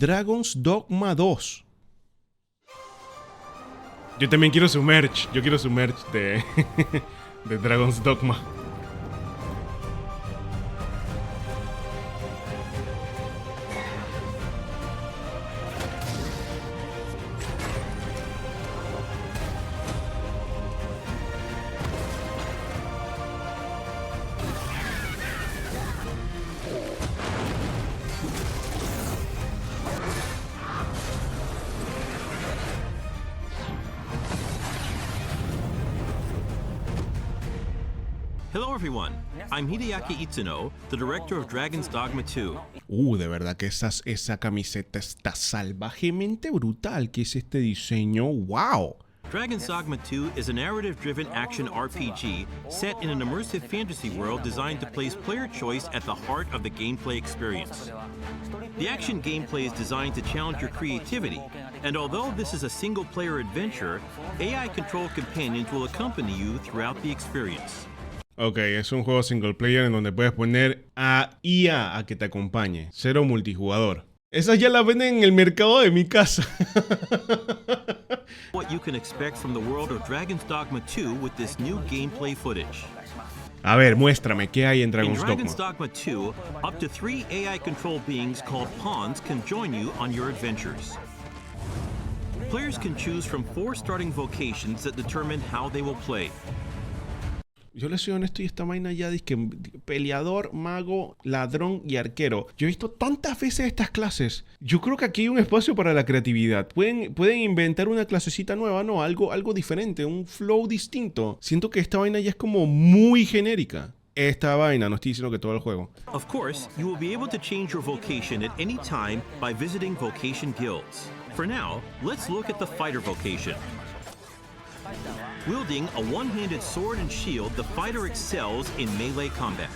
Dragon's Dogma II. Yo también quiero su merch. Yo quiero su merch de, de Dragon's Dogma. Hello everyone, I'm Hideaki Itsuno, the director of Dragon's Dogma II. De verdad que esa camiseta está salvajemente brutal. ¿Qué es este diseño? ¡Wow! Dragon's Dogma II is a narrative-driven action RPG set in an immersive fantasy world designed to place player choice at the heart of the gameplay experience. The action gameplay is designed to challenge your creativity, and although this is a single-player adventure, AI-controlled companions will accompany you throughout the experience. Ok, es un juego single player en donde puedes poner a IA a que te acompañe. Cero multijugador. Esas ya las venden en el mercado de mi casa. What you can expect from the world of Dragon's Dogma 2 with this new gameplay footage. A ver, muéstrame, ¿qué hay en Dragon's Dogma? In Dragon's Dogma 2, up to 3 AI-controlled beings called pawns can join you on your adventures. Players can choose from 4 starting vocations that determine how they will play. Yo les soy honesto y esta vaina ya dice que peleador, mago, ladrón y arquero. Yo he visto tantas veces estas clases. Yo creo que aquí hay un espacio para la creatividad. Pueden inventar una clasecita nueva, ¿no? Algo diferente, un flow distinto. Siento que esta vaina ya es como muy genérica. Esta vaina, no estoy diciendo que todo el juego. Of course, you will be able to change your vocation at any time by visiting vocation guilds. For now, let's look at the fighter vocation. Wielding a one-handed sword and shield, the fighter excels in melee combat.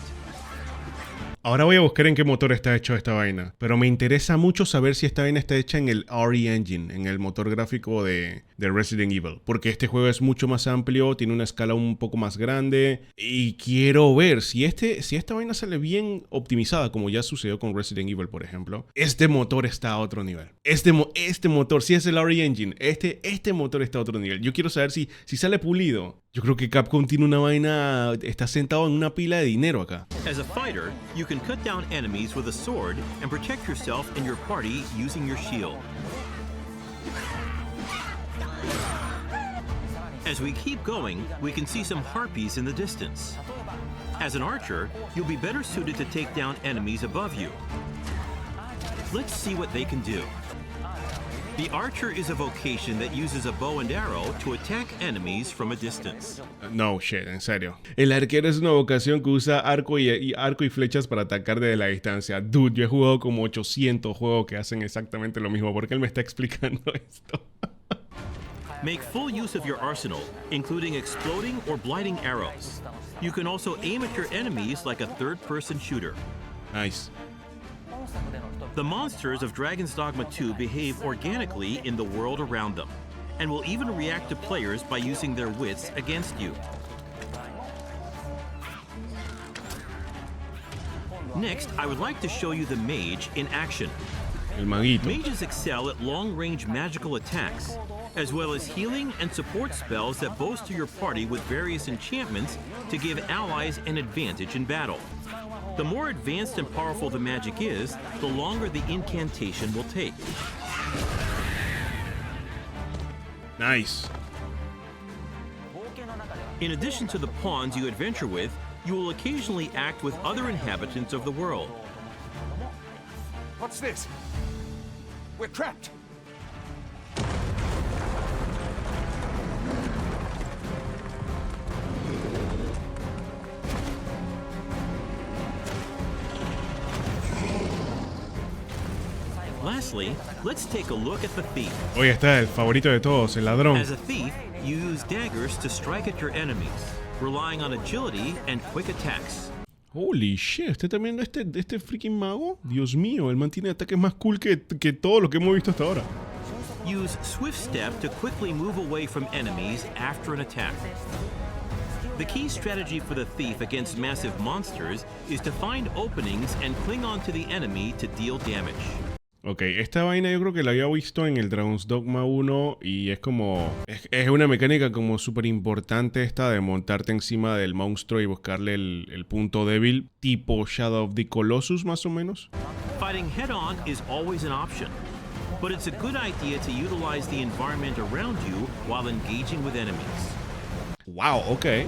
Ahora voy a buscar en qué motor está hecho esta vaina, pero me interesa mucho saber si esta vaina está hecha en el RE Engine, en el motor gráfico de Resident Evil, porque este juego es mucho más amplio, tiene una escala un poco más grande y quiero ver si esta vaina sale bien optimizada, como ya sucedió con Resident Evil, por ejemplo. Este motor está a otro nivel. Este motor, si es el RE Engine, este motor está a otro nivel. Yo quiero saber si sale pulido. Yo creo que Capcom tiene una vaina, está sentado en una pila de dinero acá. As a fighter, you can cut down enemies with a sword and protect yourself and your party using your shield. As we keep going, we can see some harpies in the distance. As an archer, you'll be better suited to take down enemies above you. Let's see what they can do. The archer is a vocation that uses a bow and arrow to attack enemies from a distance. No shit, en serio. El arquero es una vocación que usa arco y flechas para atacar desde la distancia. Dude, yo he jugado como 800 juegos que hacen exactamente lo mismo. ¿Por qué él me está explicando esto? Make full use of your arsenal, including exploding or blighting arrows. You can also aim at your enemies like a third-person shooter. Nice. The monsters of Dragon's Dogma 2 behave organically in the world around them, and will even react to players by using their wits against you. Next, I would like to show you the mage in action. El maguito. Mages excel at long-range magical attacks, as well as healing and support spells that bolster your party with various enchantments to give allies an advantage in battle. The more advanced and powerful the magic is, the longer the incantation will take. Nice. In addition to the pawns you adventure with, you will occasionally act with other inhabitants of the world. What's this? We're trapped. Lastly, let's take a look at the thief. Hoy está el favorito de todos, el ladrón. As a thief, you use daggers to strike at your enemies, relying on agility and quick attacks. Holy shit, ¿usted también este freaking mago? Dios mío, él mantiene ataques más cool que todo lo que hemos visto hasta ahora. Use swift step to quickly move away from enemies after an attack. The key strategy for the thief against massive monsters is to find openings and cling on to the enemy to deal damage. Ok, esta vaina yo creo que la había visto en el Dragon's Dogma 1 y es como... Es una mecánica como súper importante esta de montarte encima del monstruo y buscarle el punto débil, tipo Shadow of the Colossus más o menos. Fighting head-on is always an option, but it's a good idea to utilize the environment around you while engaging with enemies. Wow, ok.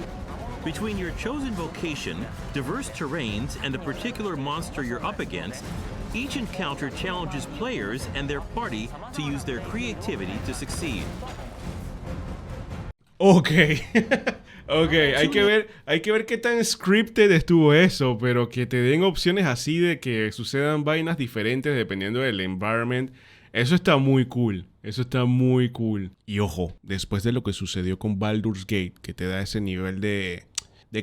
Between your chosen vocation, diverse terrains, and the particular monster you're up against, each encounter challenges players and their party to use their creativity to succeed. Ok. Ok, hay que ver qué tan scripted estuvo eso, pero que te den opciones así de que sucedan vainas diferentes dependiendo del environment. Eso está muy cool. Eso está muy cool. Y ojo, después de lo que sucedió con Baldur's Gate, que te da ese nivel de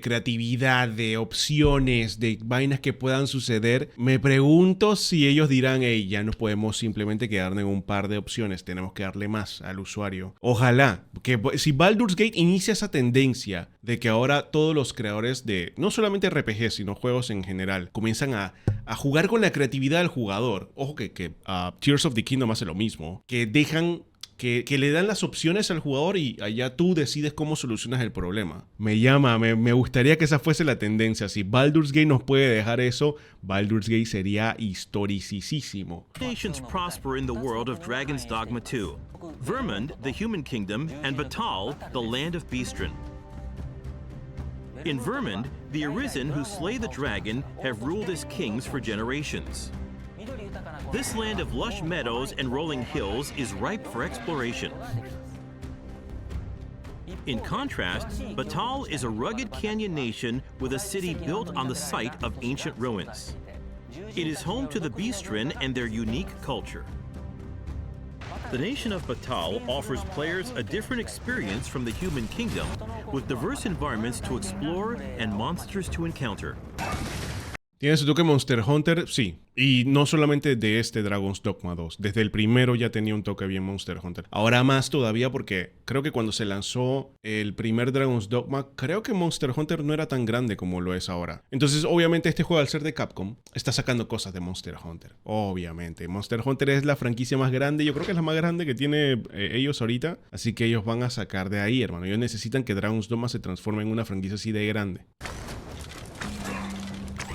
creatividad, de opciones, de vainas que puedan suceder, me pregunto si ellos dirán, hey, ya no podemos simplemente quedarnos en un par de opciones, tenemos que darle más al usuario. Ojalá, que si Baldur's Gate inicia esa tendencia de que ahora todos los creadores de, no solamente RPG, sino juegos en general, comienzan a jugar con la creatividad del jugador. Ojo que Tears of the Kingdom hace lo mismo, que dejan... Que le dan las opciones al jugador y allá tú decides cómo solucionas el problema. Me gustaría que esa fuese la tendencia. Si Baldur's Gate nos puede dejar eso, Baldur's Gate sería historicisísimo. Nations prosper in the world of Dragon's Dogma II. Vermund, the human kingdom, and Batal, the land of Beastren. In Vermund, the Arisen who slay the dragon have ruled as kings for generations. This land of lush meadows and rolling hills is ripe for exploration. In contrast, Batal is a rugged canyon nation with a city built on the site of ancient ruins. It is home to the Beastren and their unique culture. The nation of Batal offers players a different experience from the human kingdom, with diverse environments to explore and monsters to encounter. ¿Tiene su toque Monster Hunter? Sí. Y no solamente de este Dragon's Dogma 2. Desde el primero ya tenía un toque bien Monster Hunter. Ahora más todavía porque creo que cuando se lanzó el primer Dragon's Dogma, creo que Monster Hunter no era tan grande como lo es ahora. Entonces, obviamente, este juego, al ser de Capcom, está sacando cosas de Monster Hunter. Obviamente. Monster Hunter es la franquicia más grande. Yo creo que es la más grande que tiene ellos ahorita. Así que ellos van a sacar de ahí, hermano. Ellos necesitan que Dragon's Dogma se transforme en una franquicia así de grande.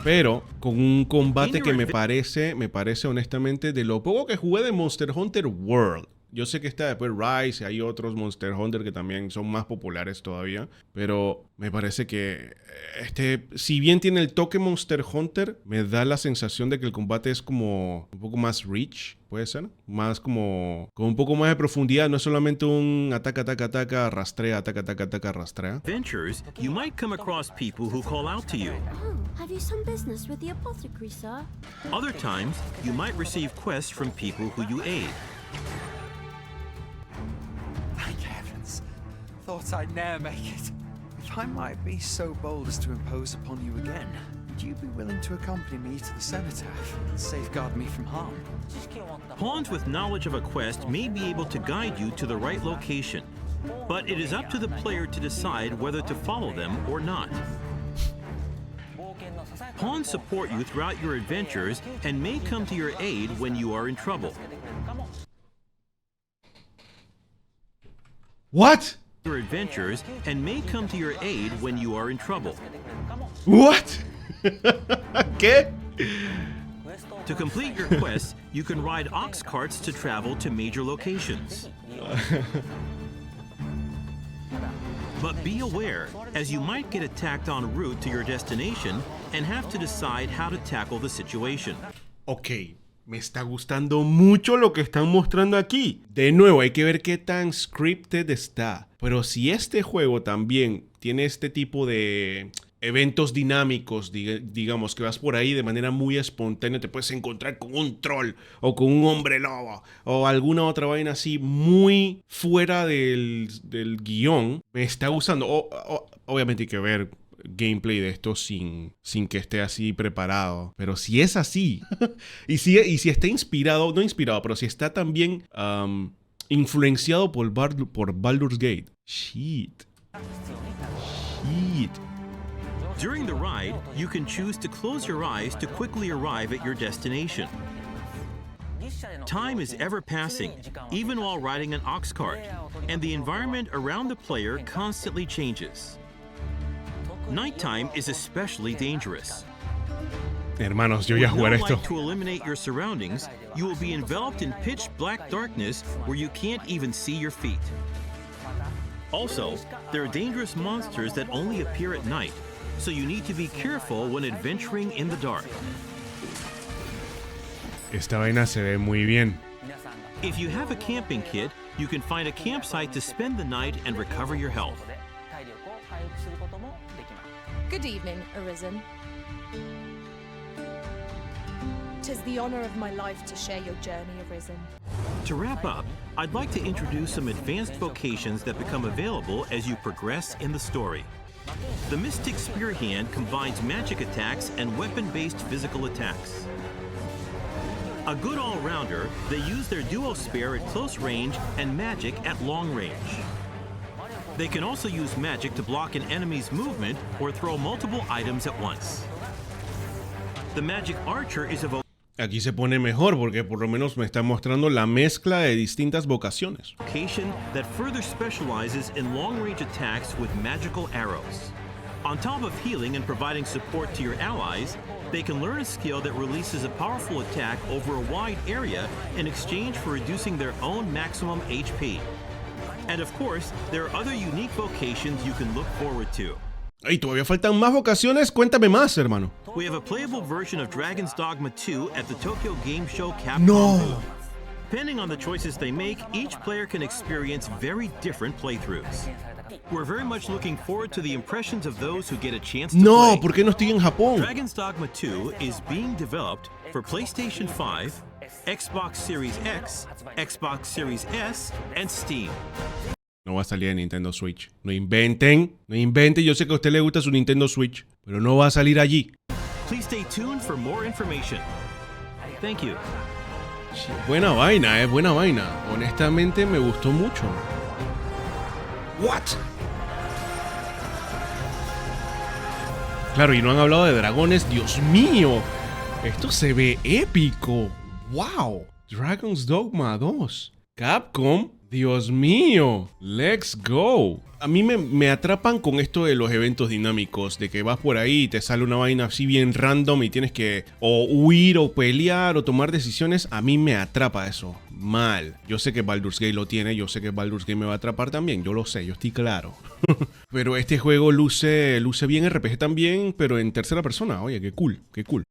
Pero con un combate que me parece honestamente de lo poco que jugué de Monster Hunter World. Yo sé que está después Rise y hay otros Monster Hunter que también son más populares todavía. Pero me parece que si bien tiene el toque Monster Hunter, me da la sensación de que el combate es como un poco más rich, puede ser. Más como con un poco más de profundidad. No es solamente un ataca, rastrea, ataca, rastrea. Adventures, you might come across people who call out to you. Oh, have you some business with the apothecary, sir? Other times, you might receive quests from people who you aid. Thank heavens. Thought I'd ne'er make it. If I might be so bold as to impose upon you again, would you be willing to accompany me to the cenotaph and safeguard me from harm? Pawns with knowledge of a quest may be able to guide you to the right location, but it is up to the player to decide whether to follow them or not. Pawns support you throughout your adventures and may come to your aid when you are in trouble. What? Your adventures and may come to your aid when you are in trouble. What? ¿Qué? To complete your quests, you can ride ox carts to travel to major locations. But be aware, as you might get attacked en route to your destination and have to decide how to tackle the situation. Ok, me está gustando mucho lo que están mostrando aquí. De nuevo, hay que ver qué tan scripted está. Pero si este juego también tiene este tipo de eventos dinámicos, digamos, que vas por ahí de manera muy espontánea, te puedes encontrar con un troll o con un hombre lobo o alguna otra vaina así muy fuera del guión, me está gustando. Obviamente hay que ver gameplay de esto sin que esté así preparado. Pero si es así, y si está inspirado, no inspirado, pero si está también influenciado por Baldur's Gate. Shit. During the ride, you can choose to close your eyes to quickly arrive at your destination. Time is ever passing, even while riding an ox cart, and the environment around the player constantly changes. Nighttime is especially dangerous. Hermanos, yo voy a With jugar no esto. light to illuminate your surroundings, you will be enveloped in pitch black darkness where you can't even see your feet. Also, there are dangerous monsters that only appear at night, so you need to be careful when adventuring in the dark. Esta vaina se ve muy bien. If you have a camping kit, you can find a campsite to spend the night and recover your health. Good evening, Arisen. 'Tis the honor of my life to share your journey, Arisen. To wrap up, I'd like to introduce some advanced vocations that become available as you progress in the story. The Mystic Spear Hand combines magic attacks and weapon-based physical attacks. A good all-rounder, they use their duo spear at close range and magic at long range. They can also use magic to block an enemy's movement or throw multiple items at once. The Magic Archer is a Aquí se pone mejor porque por lo menos me está mostrando la mezcla de distintas vocaciones. vocation that further specializes in long-range attacks with magical arrows. On top of healing and providing support to your allies, they can learn a skill that releases a powerful attack over a wide area in exchange for reducing their own maximum HP. And of course, there are other unique vocations you can look forward to. Ay, todavía faltan más vocaciones. Cuéntame más, hermano. We have a playable version of Dragon's Dogma II at the Tokyo Game Show Capcom No. booth. Depending on the choices they make, each player can experience very different playthroughs. We're very much looking forward to the impressions of those who get a chance to No, play. ¿por qué no estoy en Japón? Dragon's Dogma II is being developed for PlayStation 5, Xbox Series X, Xbox Series S, and Steam. No va a salir de Nintendo Switch. No inventen. No inventen. Yo sé que a usted le gusta su Nintendo Switch, pero no va a salir allí. Please stay tuned for more information. Thank you. Buena vaina, buena vaina. Honestamente me gustó mucho. What? Claro, y no han hablado de dragones. Dios mío. Esto se ve épico. Wow. Dragon's Dogma 2. Capcom. Dios mío. Let's go. A mí me atrapan con esto de los eventos dinámicos, de que vas por ahí y te sale una vaina así bien random y tienes que o huir o pelear o tomar decisiones. A mí me atrapa eso. Mal. Yo sé que Baldur's Gate lo tiene, yo sé que Baldur's Gate me va a atrapar también, yo lo sé, yo estoy claro. Pero este juego luce bien RPG también, pero en tercera persona. Oye, qué cool, qué cool.